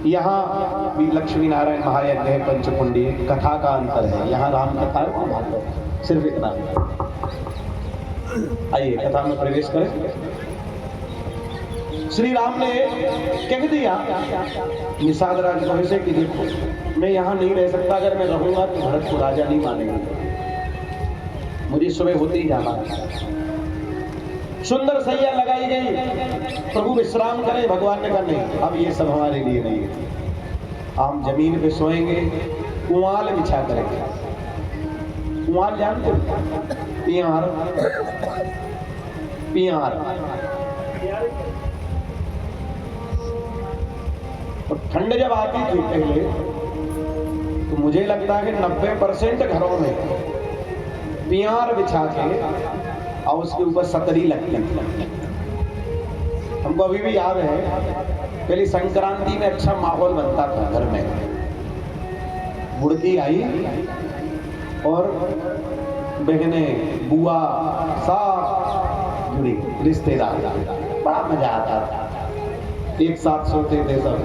यहाँ भी लक्ष्मी नारायण महायज्ञ है, पंचकुंडी कथा का अंतर है। यहाँ राम कथा है, वहाँ भागवत, सिर्फ इतना। आइए कथा में प्रवेश करें। श्री राम ने कह दिया निषाद राज से कि देखो मैं यहाँ नहीं रह सकता, अगर मैं रहूंगा तो भरत को राजा नहीं मानेंगे, मुझे सुबह होते ही जाना है। सुंदर सैया लगाई गई, प्रभु विश्राम करें, भगवान ने कहा नहीं, अब ये सब हमारे लिए नहीं है, हम जमीन पे सोएंगे, कुआल बिछा करेंगे। कुआल जानते हो? पियार, पियार। और ठंड जब आती थी पहले तो मुझे लगता है कि 90% घरों में पियार बिछा के और उसके ऊपर सतरी लगती थी। हमको अभी भी याद है, पहली संक्रांति में अच्छा माहौल बनता था घर में। बुढ़की आई और बहने, बुआ, सास जुड़ी, रिश्तेदार, बड़ा मजा आता था। एक साथ सोते थे सब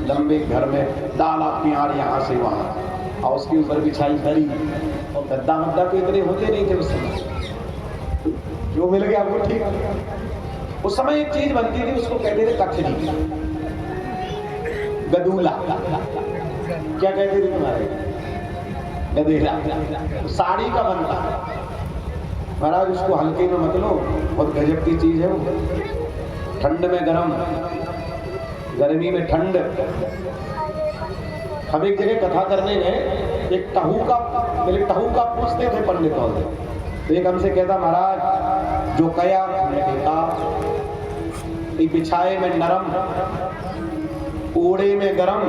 लंबे घर में, डाला पियार यहाँ से वहाँ, और उसके ऊपर बिछाई दरी, और गद्दा मद्दा तो इतने होते नहीं थे उस समय, जो मिल गया वो ठीक। उस समय एक चीज बनती थी, उसको कहते थे कचरी, गदूला, क्या कहते थे तुम्हारे? गदेला। साड़ी का बनता महाराज, उसको हल्के में मत लो, बहुत गजब की चीज है वो। ठंड में गरम, गर्मी में ठंड। हम एक जगह कथा करने गए, एक टहूका पूछते थे पंडित वाले, तो एक हमसे कहता महाराज जो कया बिछाए में नरम, ओढ़े में गरम,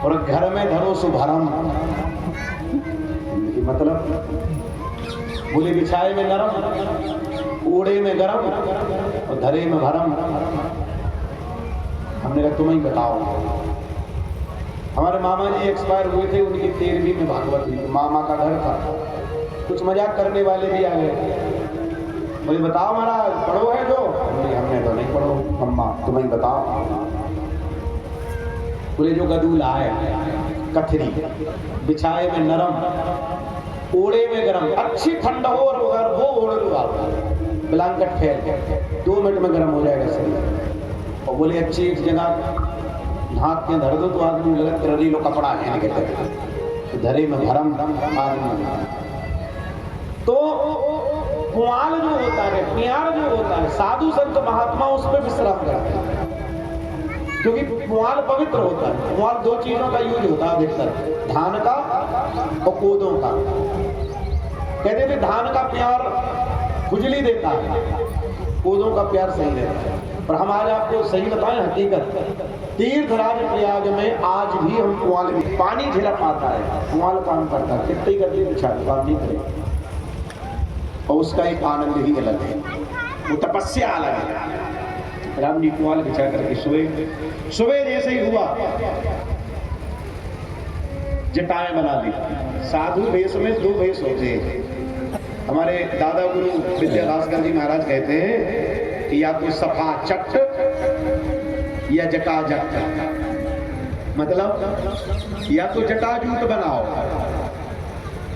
और घर में धरो सुभरम। मतलब बोले बिछाए में नरम, ओढ़े में गरम, और धरे में भरम। हमने कहा तुम ही बताओ। हमारे मामा जी एक्सपायर हुए थे, उनकी 13वीं में भागवत हुई, मामा का घर था। कुछ मजाक करने वाले भी आ गए, बोले बताओ महाराज पढ़ो है जो? हमने तो नहीं पढ़ो, मम्मा तुम ही बताओ। बोले जो गदूला है, कथरी, बिछाए में नरम, ओढ़े में गरम, अच्छी ठंड हो और वो ओढ़ लो आप, ब्लैंकेट फैल 2 मिनट में गर्म हो जाएगा शरीर। और बोले अच्छी एक जगह हाथ में धर दो तो आदमी लगत कर लो कपड़ा है नहीं कहते, तो धरे में भरम आदमी। तो कुआल जो होता है, प्यार जो होता है, साधु संत महात्मा उस पर विश्राम करते हैं, क्योंकि कुआल पवित्र होता है। कुआल 2 चीजों का यूज होता है अधिकतर, धान का और कोदों का। कहते थे धान का प्यार खुजली देता है, कोदों का प्यार सही देता है। पर हमारे आपको सही बताएं हकीकत, तीर्थराज प्रयाग में आज भी हम कुआल में पानी झिलक आता है, कुआल काम करता है, कितनी करती बिछा काम नहीं करे, और उसका एक आनंद ही अलग है, वो तपस्या अलग है। राम जी कुआल बिछा करके सुबह जैसे ही हुआ जटाएं बना दी। साधु वेश में 2 वेश होते हैं। हमारे दादा गुरु विद्याभास्कर जी महाराज कहते हैं कि या तो सफा चट या जटा जट, मतलब या तो जटाजूट बनाओ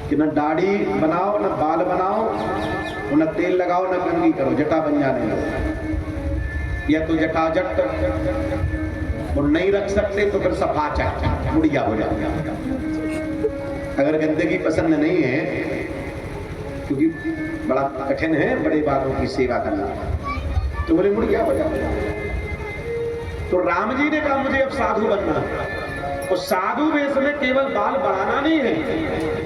कि न दाढ़ी बनाओ, न बाल बनाओ, न तेल लगाओ, न कंघी करो, जटा बन जाने दो। या तो जटाजट और नहीं रख सकते तो फिर सफा चट, मुड़िया हो जाओ। अगर गंदगी पसंद नहीं है, क्योंकि बड़ा कठिन है बड़े बालों की सेवा करना, तो बोले मुड़िया हो जाओ। तो राम जी ने कहा मुझे अब साधु बनना है, और साधु वेश में केवल बाल बढ़ाना नहीं है,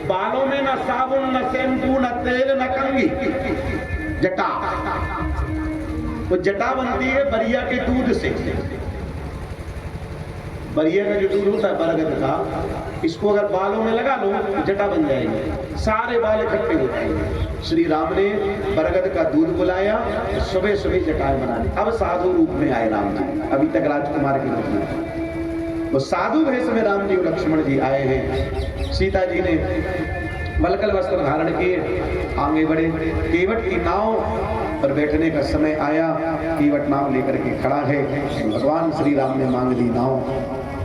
बालों में न साबुन, न शैम्पू, न तेल, न कंघी, जटा। तो जटा बनती है बरिया के दूध से। बरिया का जो दूध होता है बरगद का, इसको अगर बालों में लगा लो तो जटा बन जाएगी, सारे बाल इकट्ठे हो जाएंगे। श्री राम ने बरगद का दूध बुलाया, सुबह सुबह जटाएं बना दी। अब साधु रूप में आए राम जी, अभी तक राजकुमार के रूप में। वो साधु भेष में राम जी और लक्ष्मण जी आए हैं। सीता जी ने वलकल वस्त्र धारण किए, आगे बढ़े, केवट की नाव और बैठने का समय आया, केवट नाव लेकर के खड़ा है। भगवान श्री राम ने मांग ली नाव,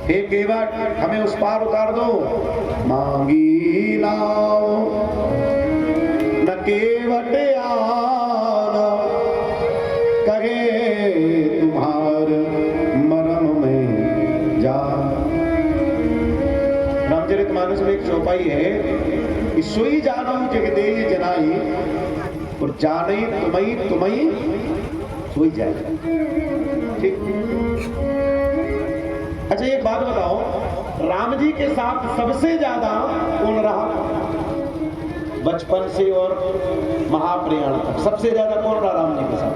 हे केवट हमें उस पार उतार दो। मांगी नाव न केवट आना, कहे तुम्हार मरम में जा। रामचरितमानस में एक चौपाई है कि सोई जानू जगदेय जनाई, और जाने तुम्ही तुम्ही सोई जाए। ठीक। अच्छा एक बात बताओ, राम जी के साथ सबसे ज्यादा कौन रहा? बचपन से और महाप्रयाण तक सबसे ज्यादा कौन रहा राम जी के साथ?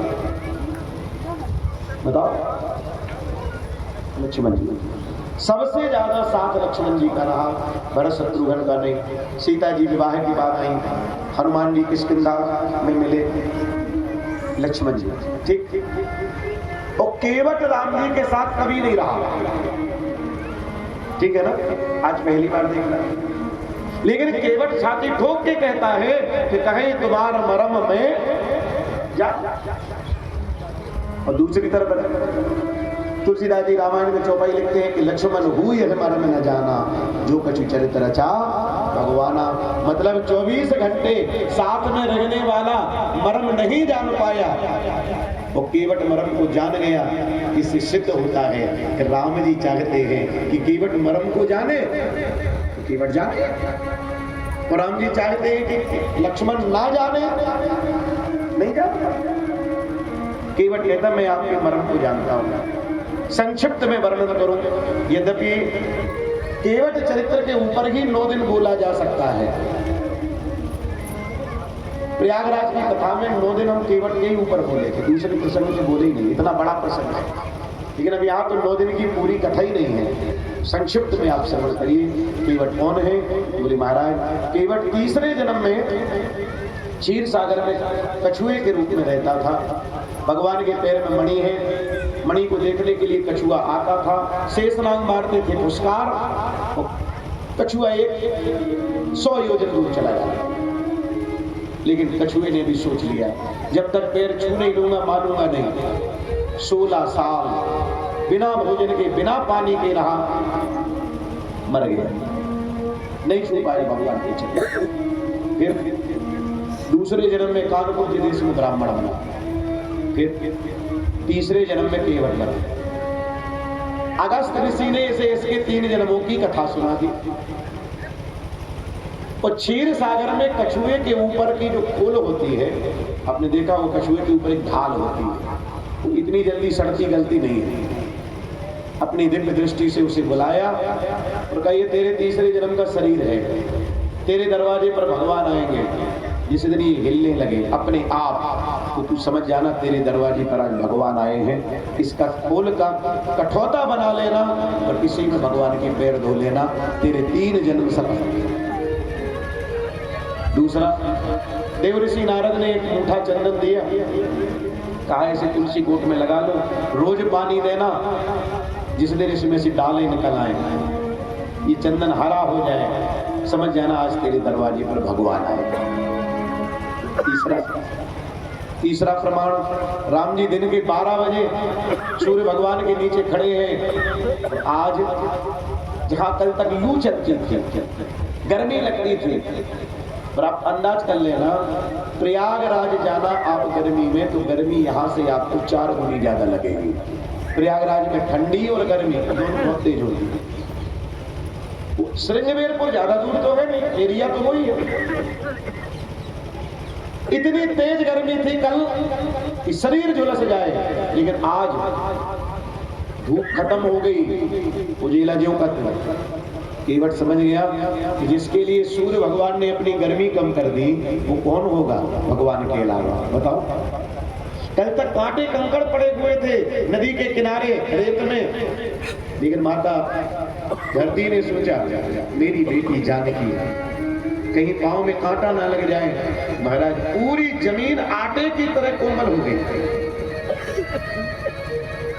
बताओ। लक्ष्मण जी सबसे ज्यादा साथ लक्ष्मण जी का रहा, भरत शत्रुघ्न का नहीं। सीता जी विवाह की बात आई, हनुमान जी किष्किंधा में मिले, लक्ष्मण जी। ठीक। और केवट राम जी के साथ कभी नहीं रहा। ठीक है ना, आज पहली बार देख रहा है। लेकिन केवट छाती ठोक के कहता है कि कहे तुम्हारा मरम में जा। और दूसरी तरफ तुलसीदास जी रामायण में चौपाई लिखते हैं कि लक्ष्मण हुई है मरम न जाना, जो कछु चरित्र रचा भगवाना। मतलब 24 घंटे साथ में रहने वाला मरम नहीं जान पाया, वो केवट मरम को जान गया। इससे सिद्ध होता है कि राम जी चाहते हैं कि केवट मरम को जाने, तो केवट जाने, और राम जी चाहते हैं कि लक्ष्मण ना जाने, नहीं जाने। केवट कहता मैं आपके मरम को जानता हूं। संक्षिप्त में वर्णन करूं, यद्यपि केवट चरित्र के ऊपर ही 9 दिन बोला जा सकता है। प्रयागराज की कथा में 9 दिन हम केवट के ही ऊपर बोले थे, दूसरे प्रसंग से बोले ही नहीं, इतना बड़ा प्रसंग है। लेकिन अब यहाँ तो 9 दिन की पूरी कथा ही नहीं है, संक्षिप्त में आप श्रवण करिए। केवट कौन है? बोले महाराज केवट तीसरे जन्म में क्षीर सागर में कछुए के रूप में रहता था। भगवान के पैर में मणि है, मणि को देखने के लिए कछुआ आता था। शेषनाग मारते थे पुष्कार, कछुआ 100 योजन दूर चला जाता। लेकिन कछुए ने भी सोच लिया जब तक पैर छू नहीं लूंगा मानूंगा नहीं। 16 साल बिना भोजन के बिना पानी के रहा, मर गया, नहीं छू पाए भगवान के चरण। फिर दूसरे जन्म में कानपुर के देश में ब्राह्मण बना, फिर तीसरे जन्म में केवट बना। अगस्त ऋषि ने इसे इसके 3 जन्मों की कथा सुना दी। और क्षीर सागर में कछुए के ऊपर की जो खोल होती है, आपने देखा वो कछुए के ऊपर एक ढाल होती है, वो इतनी जल्दी सड़ती गलती नहीं है। अपनी दिव्य दृष्टि से उसे बुलाया और कहा ये तेरे तीसरे जन्म का शरीर है, तेरे दरवाजे पर भगवान आएंगे। जिस दिन ये हिलने लगे अपने आप तो तू समझ जाना तेरे दरवाजे पर आज भगवान आए हैं। इसका खोल का कठौता बना लेना और इसी में भगवान के पैर धो लेना, तेरे 3 जन्म सफल। दूसरा, देव ऋषि नारद ने एक मुठा चंदन दिया, कहा इसे तुलसी कोट में लगा लो, रोज पानी देना, जिस दिन इसमें से डालें निकल आए, ये चंदन हरा हो जाए, समझ जाना आज तेरे दरवाजे पर भगवान आए। तीसरा प्रमाण, राम जी दिन के 12 बजे सूर्य भगवान के नीचे खड़े हैं। आज जहां कल तक लू चलती थी, गर्मी लगती थी, पर आप अंदाज कर लेना प्रयागराज जाना आप गर्मी में, तो गर्मी यहाँ से आपको 4 गुनी ज्यादा लगेगी। प्रयागराज में ठंडी और गर्मी दोनों बहुत तेज होती है। श्रृंगवेरपुर ज्यादा दूर तो है नहीं, एरिया तो वही है। इतनी तेज गर्मी थी कल कि शरीर झुलस जाए, लेकिन आज धूप खत्म हो गई, उजेला ज्यों का केवट समझ गया कि जिसके लिए सूर्य भगवान ने अपनी गर्मी कम कर दी वो कौन होगा भगवान के अलावा। बताओ, कल तक कांटे कंकड़ पड़े हुए थे नदी के किनारे रेत में, लेकिन माता धरती ने सोचा मेरी बेटी जानकी कहीं पांव में कांटा ना लग जाए। महाराज पूरी जमीन आटे की तरह कोमल हो गई।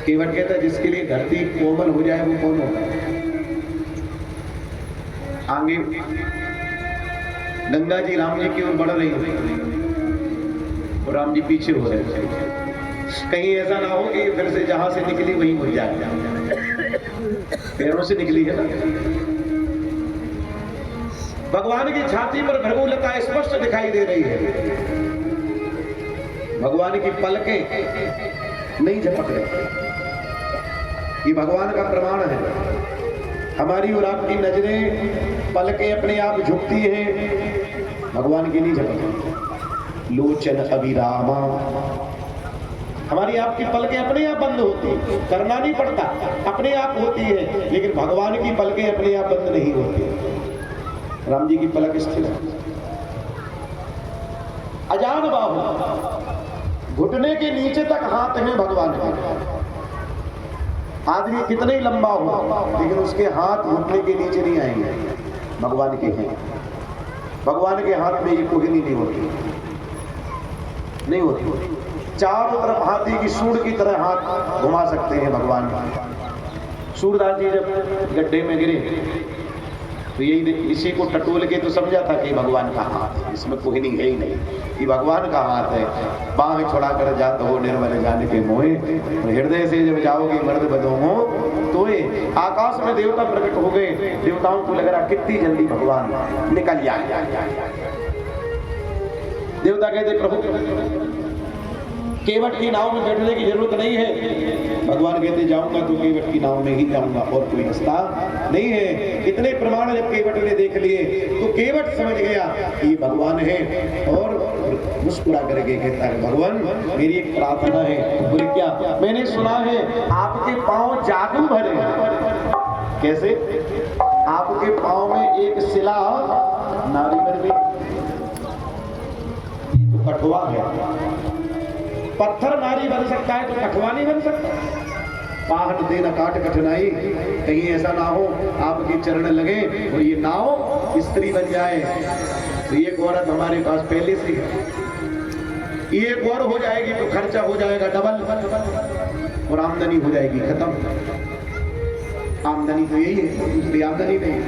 केवट कहता जिसके लिए धरती कोमल हो जाए वो कौन होगा। आगे गंगा जी राम जी की ओर बढ़ रही, राम जी पीछे हो रहे थे, कहीं ऐसा ना हो कि फिर से जहां से निकली वहीं मुड़ जाए, पैरों से निकली है ना। भगवान की छाती पर भृगुलता स्पष्ट दिखाई दे रही है, भगवान की पलकें नहीं झपक रही, ये भगवान का प्रमाण है। हमारी और आपकी नजरें पलकें अपने आप झुकती हैं, भगवान की नहीं झपकती। लोचन अभिरामा, हमारी आपकी पलकें अपने आप बंद होती, करना नहीं पड़ता, अपने आप होती है। लेकिन भगवान की पलकें अपने आप बंद नहीं होती। राम जी की पलक स्थिर है। अजान बाहु, घुटने के नीचे तक हाथ हैं भगवान के। आदमी कितना ही लंबा हो लेकिन उसके हाथ घुटने के नीचे नहीं आएंगे, भगवान के हैं। भगवान के हाथ में ये कोहिनी नहीं होती, नहीं होती। चारों तरफ हाथी की सूंड की तरह हाथ घुमा सकते हैं भगवान। सूरदास जी जब गड्ढे में गिरे तो यही इसी को टटोल के तो समझा था कि भगवान का हाथ, इसमें कोहिनी है ही नहीं, ये भगवान का हाथ है। बाह छोड़ा कर जात हो निर्मल जान के मोहे, हृदय से जब जाओगे मर्द बदों तो आकाश में देवता प्रकट हो गए। देवताओं को लग रहा कितनी जल्दी भगवान निकल जाए। देवता कहते प्रभु केवट की नाव में बैठने की जरूरत नहीं है। भगवान कहते जाऊंगा तो केवट की नाव में ही जाऊंगा, और कोई रास्ता नहीं है। इतने प्रमाण जब केवट ने देख लिए तो केवट समझ गया कि भगवान है, और मुस्कुरा करके कहता है भगवान मेरी एक प्रार्थना है। बोले क्या? मैंने सुना है आपके पांव जादू भरे हैं। कैसे? आपके पांव में एक शिला नारी बन गई, तो कठुआ है। पत्थर नारी बन सकता है तो कठुआ नहीं बन सकता। पाहट देना काट कठिनाई, कहीं ऐसा ना हो आपके चरण लगे और ये नाव स्त्री बन जाए। तो एक औरत हमारे पास पहले से है, ये एक और हो जाएगी तो खर्चा हो जाएगा डबल, और आमदनी हो जाएगी खत्म। आमदनी तो यही है, दूसरी आमदनी नहीं।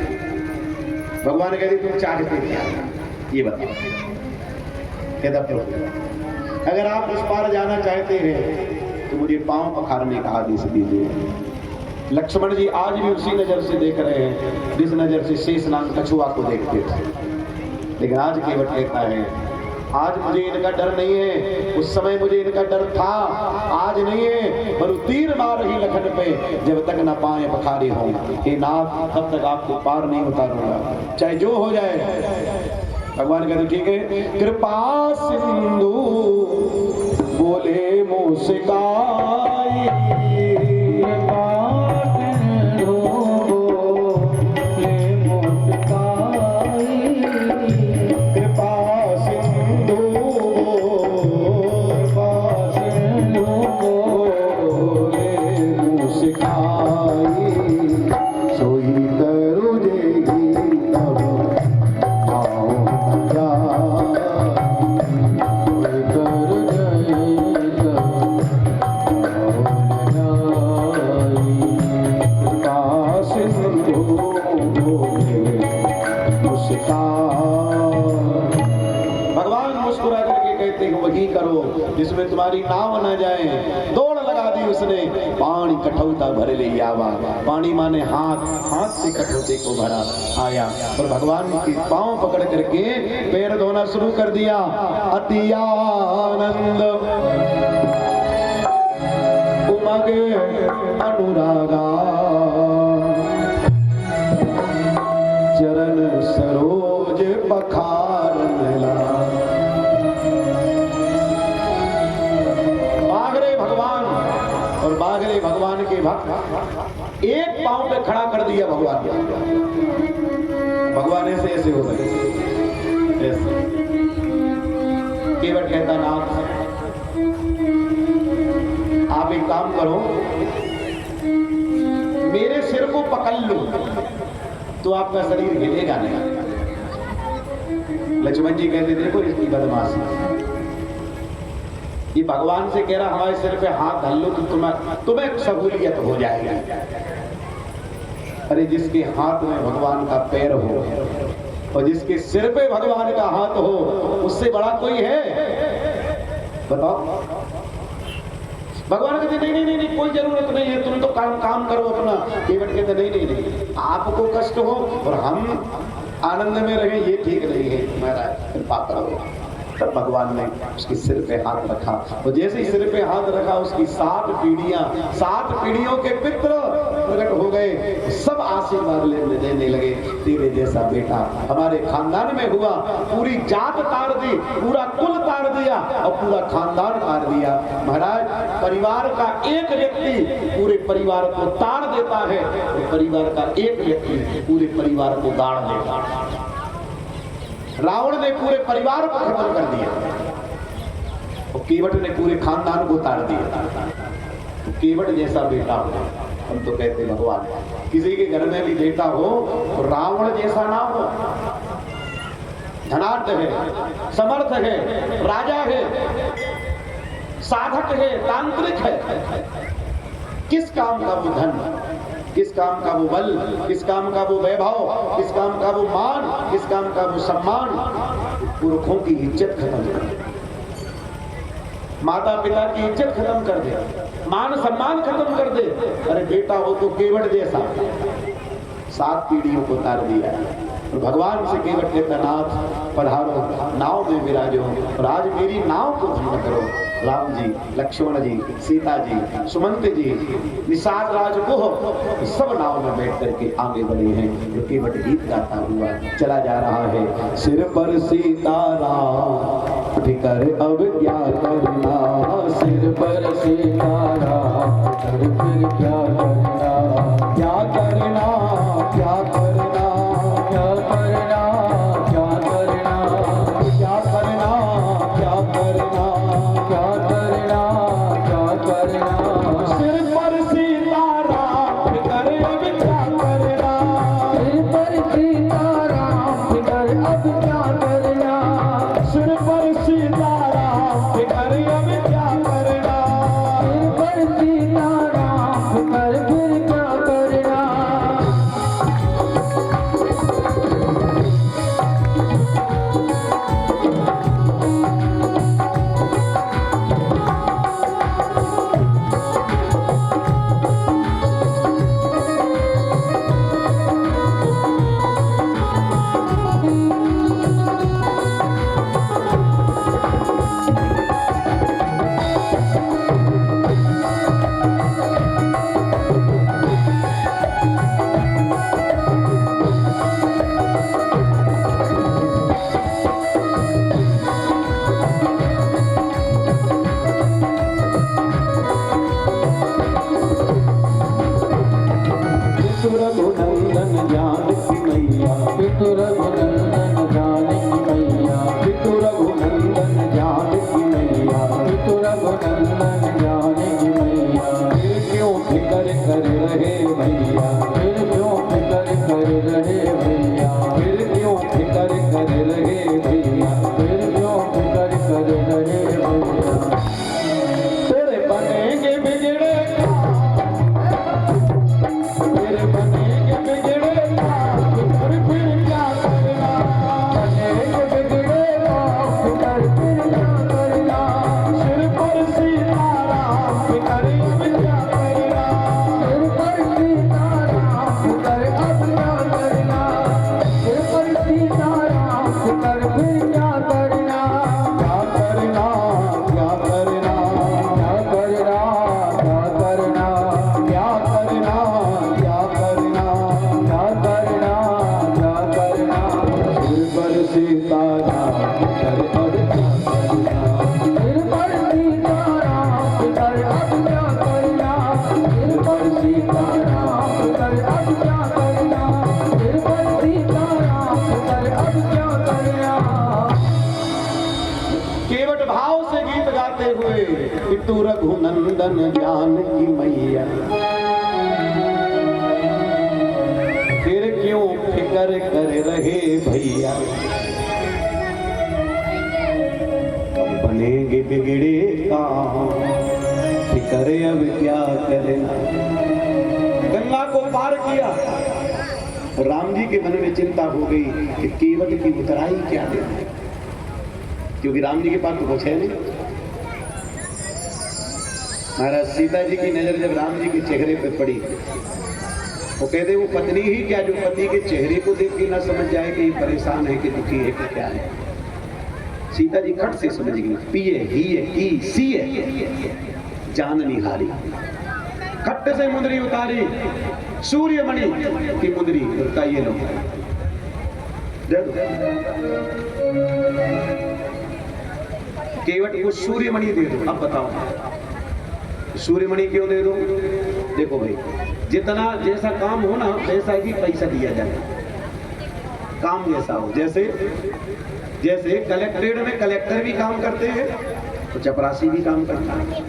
भगवान कहते तुम चाहते क्या, ये बताओ। कहता प्रभु अगर आप उस पार जाना चाहते हैं तो मुझे पांव पखारने का आदेश दीजिए। लक्ष्मण जी आज भी उसी नजर से देख रहे हैं जिस नजर से शेषनाग कछुआ को देखते थे। लेकिन आज केवट कहता है आज मुझे इनका डर नहीं है, उस समय मुझे इनका डर था, आज नहीं है। पर तीर मार ही लखन पे जब तक न पाए पखारे हों, हे नाथ तब तक आपको पार नहीं उतारूंगा, चाहे जो हो जाए। भगवान कहते ठीक है। कृपा सिंधु बोले मुस्काई, जिसमें तुम्हारी नाव न जाए। दौड़ लगा दी उसने, पानी कठौता भर ले आवा। पानी माने हाथ, हाथ से कठौते को भरा आया और भगवान के पांव पकड़ करके पैर धोना शुरू कर दिया। अति आनंद उमग अनुरागा, चरण सरोज पखारन ला। बागरे भगवान के भक्त एक पांव पे खड़ा कर दिया भगवान। भगवान ऐसे ऐसे हो गए, ऐसे। केवट कहता नाथ आप एक काम करो, मेरे सिर को पकड़ लो तो आपका शरीर हिलेगा नहीं। लक्ष्मण जी कहते देखो इसकी बदमाशी, ये भगवान से कह रहा हमारे सिर पे हाथ धर लो तो तुम्हें सहूलियत हो जाएगी। अरे जिसके हाथ में भगवान का पैर हो और जिसके सिर पे भगवान का हाथ हो, उससे बड़ा कोई है? बताओ। भगवान कहते नहीं नहीं नहीं नहीं कोई जरूरत नहीं है, तुम तो काम करो अपना। केवट कहते नहीं नहीं नहीं, आपको कष्ट हो और हम आनंद में रहे ये ठीक नहीं है, महाराज कृपा करो। तब भगवान ने उसके सिर पे हाथ रखा और जैसे ही सिर पे हाथ रखा उसकी 7 पीढ़ियों के पितृ प्रकट हो गए। सब आशीर्वाद देने लगे, तेरे जैसा बेटा हमारे खानदान में हुआ, पूरी जात तार दी, पूरा कुल तार दिया और पूरा खानदान तार दिया। महाराज परिवार का एक व्यक्ति पूरे परिवार को तार देता है और परिवार का एक व्यक्ति पूरे परिवार को गाड़ देता है। रावण ने पूरे परिवार को खत्म कर दिया और केवट ने पूरे खानदान को तार दिया। तो केवट जैसा बेटा हो, हम तो कहते भगवान किसी के घर में भी बेटा हो तो रावण जैसा ना हो। धनाढ्य है, समर्थ है, राजा है, साधक है, तांत्रिक है, किस काम का वो धन, किस काम का वो बल, किस काम का वो वैभव, किस काम का वो मान, किस काम का वो सम्मान। पुरखों की इज्जत खत्म कर दे, माता पिता की इज्जत खत्म कर दे, मान सम्मान खत्म कर दे। अरे बेटा हो तो केवट जैसा 7 पीढ़ियों को तार दिया। और भगवान से केवट कहता नाथ पधारो, नाव में विराजो और आज मेरी नाव को धन्य करो। राम जी, लक्ष्मण जी, सीता जी, सुमंत जी, निषाद राज को सब नाव में बैठ करके आगे बढ़े हैं। जो केवट गीत गाता हुआ चला जा रहा है। सिर पर सीताराम फिकर अब क्या करना, सिर पर सीताराम फिर क्या करना, क्या करना, क्या करना, क्या करना, क्या करना, क्या करना, क्या करना, क्या करना, क्या करना। सिर पर सीताराम फिकर अब क्या करना, सिर पर सीताराम फिकर अब क्या करना, सिर पर सीताराम फिकर अब क्या करना, सिर पर सीताराम फिकर फिर क्या करना। रघुनंदन जानकी मैया, पितु रघुनंदन जानकी मैया, पितु रघुनंदन जानकी मैया, पितु रघुनंदन जानकी मैया। फिर क्यों फिकर कर रहे भैया, फिर क्यों फिकर कर रहे भैया, फिर क्यों फिकर कर रहे भैया, फिर क्यों फिकर कर रहे भैया। तेरे बनेंगे बिगड़े तेरे बनेंगे बिगड़े फिर क्या करना, बनेंगे बिगड़े फिर क्या करना। सिर पर सीताराम फिकर अब क्या करना, सिर पर सीताराम फिकर अब क्या करना, सिर पर सीताराम फिकर फिर क्या करना। क्या करना, क्या करना, क्या करना, क्या करना, क्या करना, क्या करना, क्या करना, क्या करना। सिर पर सीताराम फिकर अब क्या करना, सिर पर सीताराम फिकर अब क्या करना, सिर पर सीताराम फिकर अब क्या करना, सिर पर सीताराम फिकर अब क्या करना। केवट भाव से गीत गाते हुए पितु रघुनंदन जानकी मैया, फिर क्यों फिकर कर रहे भैया, बनेंगे बिगड़े काम फिकर अब क्या करना। गंगा को पार किया, राम जी के मन में चिंता हो गई कि केवट की उतराई क्या देना, क्योंकि राम जी के पास तो कुछ है नहीं। महाराज सीता जी की नजर जब राम जी के चेहरे पे पड़ी, वो कहते वो पत्नी ही क्या जो पति के चेहरे को देख के ना समझ जाए कि परेशान है कि दुखी है कि क्या है। सीता जी खट से समझ गई, पिए ही है की सी है जान निहारी। खट्ट से मुंदरी उतारी, सूर्यमणि की मुंदरी उताइए लो, केवट को सूर्यमणि दे दो। अब बताओ सूर्यमणि क्यों दे दो? देखो भाई, जितना जैसा काम हो ना वैसा ही पैसा दिया जाए, काम जैसा हो। जैसे जैसे कलेक्ट्रेट में कलेक्टर भी काम करते हैं तो चपरासी भी काम करता है।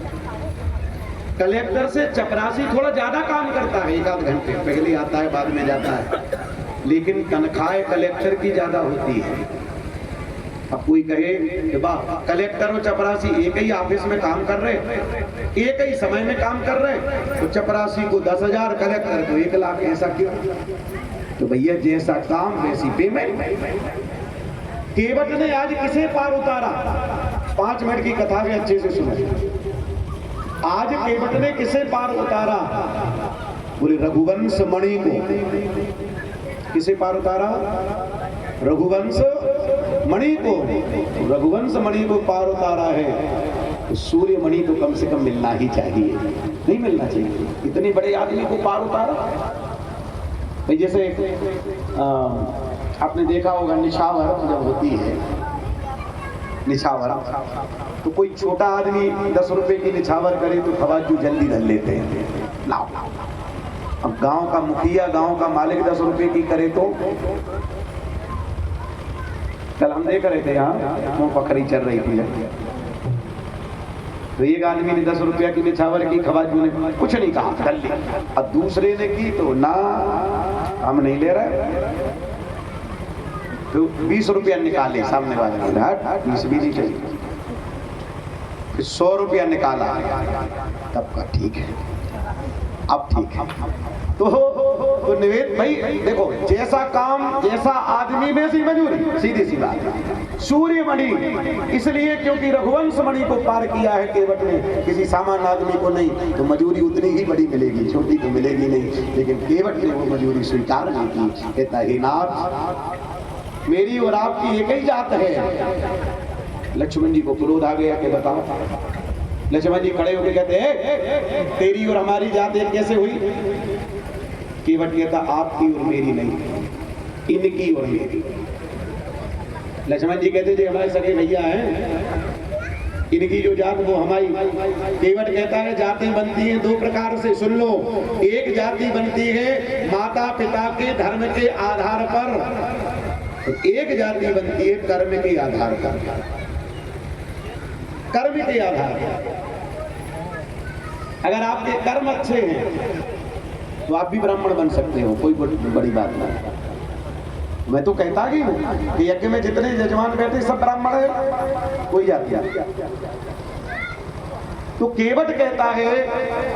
कलेक्टर से चपरासी थोड़ा ज्यादा काम करता है, 1 आध घंटे पहले आता है बाद में जाता है, लेकिन तनख्वाह कलेक्टर की ज्यादा होती है। अब कोई कहे कि वाह कलेक्टर और चपरासी एक ही ऑफिस में काम कर रहे, एक ही समय में काम कर रहे, तो चपरासी को 10,000, कलेक्टर को 1 लाख, ऐसा क्यों? तो भैया जैसा काम वैसी पेमेंट। केवट ने आज किसे पार उतारा? 5 मिनट की कथा में अच्छे से सुनो। आज केवट ने किसे पार उतारा? बोले रघुवंश मणि को। किसे पार उतारा? रघुवंश मणि को। रघुवंश मणि को पार उतारा है तो सूर्य मणि तो कम से कम मिलना ही चाहिए, नहीं मिलना चाहिए? इतने बड़े आदमी को पार उतारा। भाई जैसे आपने देखा होगा निछावर जब होती है, निछावर तो कोई छोटा आदमी 10 रुपए की निछावर करे तो खवाजू जल्दी धर लेते हैं, लाओ। अब गांव का मुखिया, गांव का मालिक 10 रुपए की करे तो कल हम देख रहे थे यहाँ मुंह पखरी चल रही थी, तो एक आदमी ने 10 रुपया की निछावर की, खवाजू ने कुछ नहीं कहा, कर ली। अब दूसरे ने की तो ना हम नहीं ले रहे, तो 20 रुपया निकाले सामने वाले ने, 20 भी नहीं चाहिए। फिर 100 रुपया निकाला, तब का ठीक है, अब ठीक है। तो निवेद भाई देखो, जैसा काम जैसा आदमी वैसी मजूरी, सीधी सी बात। सूर्यमणि इसलिए क्योंकि रघुवंश मणि को पार किया है केवट ने, किसी सामान्य आदमी को नहीं, तो मजूरी उतनी ही बड़ी मिलेगी, छोटी तो मिलेगी नहीं। लेकिन केवट ने वो मजूरी स्वीकार नहीं की। कहता हे नाथ, मेरी और आपकी एक ही जात है। लक्ष्मण जी को क्रोध आ गया कि बताओ। लक्ष्मण जी खड़े होकर कहते हैं तेरी और हमारी जात एक कैसे हुई? केवट कहता आपकी और मेरी नहीं, इनकी और मेरी। लक्ष्मण जी कहते थे हमारे सगे भैया हैं, इनकी जो जात वो हमारी। केवट कहता है जातें बनती हैं 2 प्रकार से, सुन लो। एक जाति बनती है माता पिता के धर्म के आधार पर, तो एक जाति बनती है कर्म के आधार पर। कर्म के आधार पर अगर आपके कर्म अच्छे हैं तो आप भी ब्राह्मण बन सकते हो, कोई बड़ी बात नहीं। मैं तो कहता ही हूँ कि यज्ञ में जितने यजमान बैठे सब ब्राह्मण है, कोई जाति। तो केवट कहता है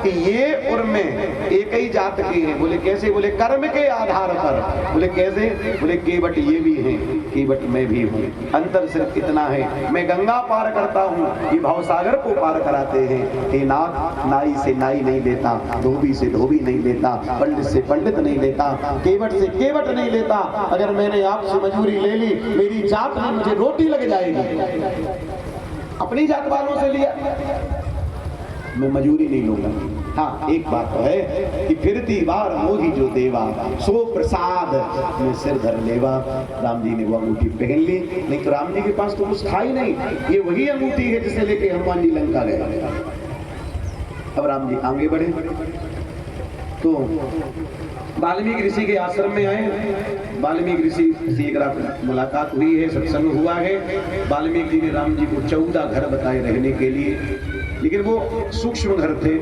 कि ये और मैं एक ही जात के हैं। बोले कैसे? बोले कर्म के आधार पर। बोले कैसे? बोले केवट ये भी हैं, केवट मैं भी हूँ, अंतर सिर्फ इतना है, मैं गंगा पार करता हूँ, ये भवसागर को पार कराते हैं। हे नाथ, नाई से नाई नहीं लेता, धोबी से धोबी नहीं लेता, पंडित से पंडित नहीं लेता, केवट से केवट नहीं लेता। अगर मैंने आपसे मजूरी ले ली, मेरी जात में मुझे रोटी लग जाएगी। अपनी जात वालों से लिया, मैं मजूरी नहीं लूंगा। हाँ एक बात तो है कि फिरती बार मोही जो देवा, सो प्रसाद में सिर धर लेवा। राम जी ने वो अंगूठी पहन ली, नहीं तो राम जी के पास तो कुछ था ही नहीं। ये वही अंगूठी है जिसे लेके हनुमान जी लंका गए। अब राम जी आगे बढ़े तो वाल्मीकि ऋषि के आश्रम में आए। वाल्मीकि ऋषि से एक रात मुलाकात हुई है, सत्संग हुआ है। वाल्मीकि जी ने राम जी को 14 घर बताए रहने के लिए, लेकिन वो सूक्ष्म घर थे।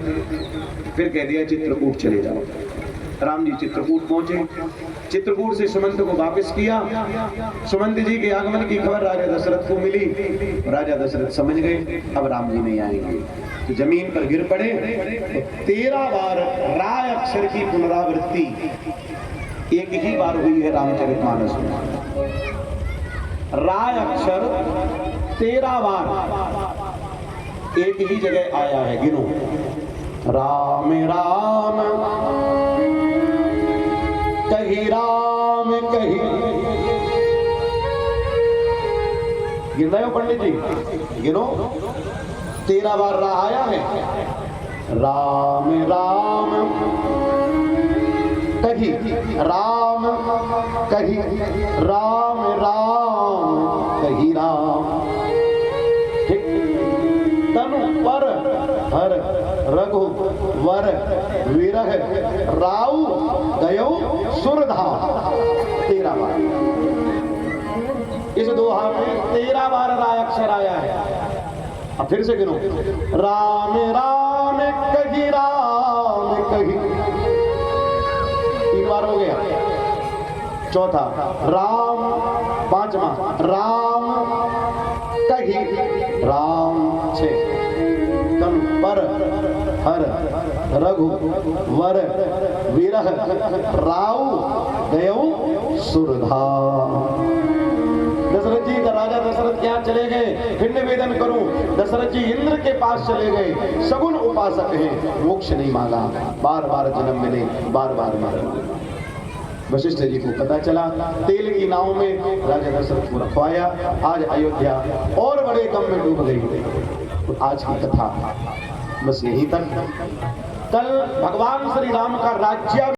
फिर कह दिया चित्रकूट चले जाओ। राम जी चित्रकूट पहुंचे। चित्रकूट से सुमंत को वापस किया। सुमंत जी के आगमन की खबर राजा दशरथ को मिली। राजा दशरथ समझ गए अब राम जी नहीं आएंगे, तो जमीन पर गिर पड़े। तो 13 बार राय अक्षर की पुनरावृत्ति एक ही बार हुई है रामचरितमानस में। राय अक्षर 13 बार एक ही जगह आया है, गिनो। राम राम कही राम कही, गिन रहे हो पंडित जी? गिनो, 13 बार रा आया है। राम राम कही, राम कही, राम राम कही राम। ठीक, तनु पर हर रघु वर विरह राउ दयौ सुरधा, 13 बार। इस दोहा में 13 बार राय अक्षर आया है। अब फिर से गिनो, राम राम कही, राम कही, 3 बार हो गया। चौथा राम, 5वां राम कही, राम 6, तन पर हर रघु वर विरह राउ दयौ सुरधा। दशरथ जी, राजा दशरथ क्या चले गए? फिर निवेदन करूं, दशरथ जी इंद्र के पास चले गए, सगुन उपासक हैं, मोक्ष नहीं मांगा, बार बार जन्म मिले, बार बार मरना। वशिष्ठ जी को पता चला, तेल की नाव में राजा दशरथ को रखवाया। आज अयोध्या और बड़े गम में डूब गई। आज की कथा बस यहीं तक। कल भगवान श्री राम का राज्य